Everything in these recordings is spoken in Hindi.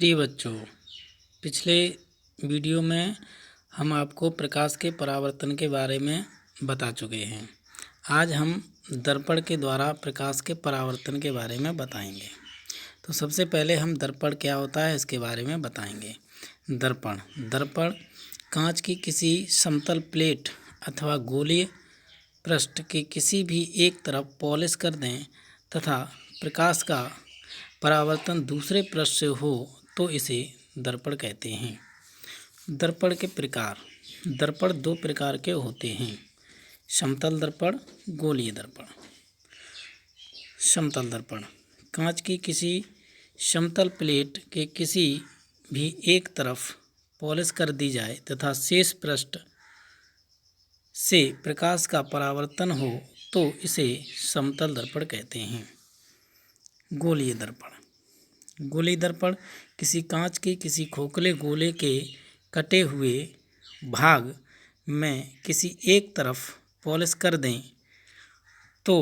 प्रिय बच्चों, पिछले वीडियो में हम आपको प्रकाश के परावर्तन के बारे में बता चुके हैं। आज हम दर्पण के द्वारा प्रकाश के परावर्तन के बारे में बताएंगे। तो सबसे पहले हम दर्पण क्या होता है इसके बारे में बताएंगे। दर्पण कांच की किसी समतल प्लेट अथवा गोलीय पृष्ठ के किसी भी एक तरफ पॉलिश कर दें तथा प्रकाश का परावर्तन दूसरे पृष्ठ से हो तो इसे दर्पण कहते हैं। दर्पण के प्रकार। दर्पण दो प्रकार के होते हैं, समतल दर्पण, गोलीय दर्पण। समतल दर्पण कांच की किसी समतल प्लेट के किसी भी एक तरफ पॉलिश कर दी जाए तथा शेष पृष्ठ से प्रकाश का परावर्तन हो तो इसे समतल दर्पण कहते हैं। गोलीय दर्पण। गोलीय दर्पण किसी कांच के किसी खोखले गोले के कटे हुए भाग में किसी एक तरफ पॉलिश कर दें तो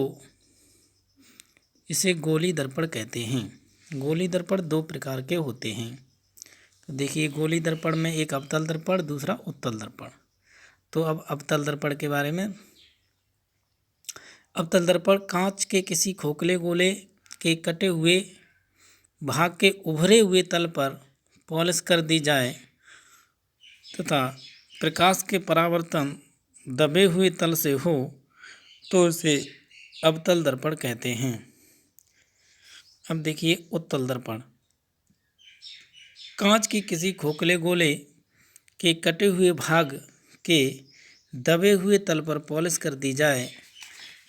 इसे गोलीय दर्पण कहते हैं। गोलीय दर्पण दो प्रकार के होते हैं। तो देखिए, गोलीय दर्पण में एक अवतल दर्पण, दूसरा उत्तल दर्पण। तो अब अवतल दर्पण के बारे में। अवतल दर्पण कांच के किसी खोखले गोले के कटे हुए भाग के उभरे हुए तल पर पॉलिश कर दी जाए तथा प्रकाश के परावर्तन दबे हुए तल से हो तो इसे अवतल दर्पण कहते हैं। अब देखिए उत्तल दर्पण। कांच की किसी खोखले गोले के कटे हुए भाग के दबे हुए तल पर पॉलिश कर दी जाए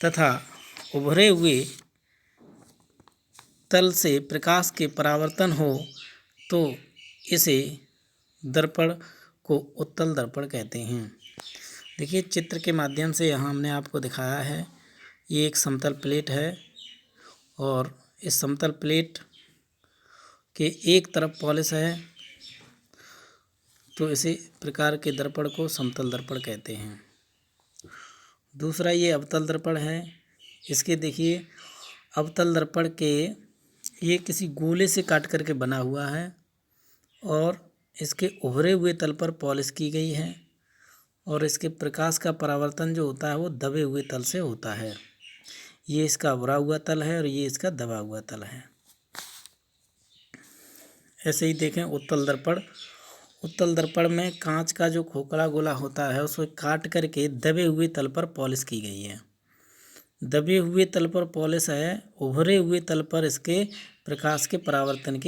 तथा उभरे हुए तल से प्रकाश के परावर्तन हो तो इसे दर्पण को उत्तल दर्पण कहते हैं। देखिए, चित्र के माध्यम से यहाँ हमने आपको दिखाया है, ये एक समतल प्लेट है और इस समतल प्लेट के एक तरफ पॉलिश है तो इसी प्रकार के दर्पण को समतल दर्पण कहते हैं। दूसरा ये अवतल दर्पण है। इसके देखिए, अवतल दर्पण के ये किसी गोले से काट करके बना हुआ है और इसके उभरे हुए तल पर पॉलिश की गई है और इसके प्रकाश का परावर्तन जो होता है वो दबे हुए तल से होता है। ये इसका उभरा हुआ तल है और ये इसका दबा हुआ तल है। ऐसे ही देखें उत्तल दर्पण। उत्तल दर्पण में कांच का जो खोखला गोला होता है उसको काट करके दबे हुए तल पर पॉलिश की गई है। दबे हुए तल पर पॉलिश है, उभरे हुए तल पर इसके प्रकाश के परावर्तन की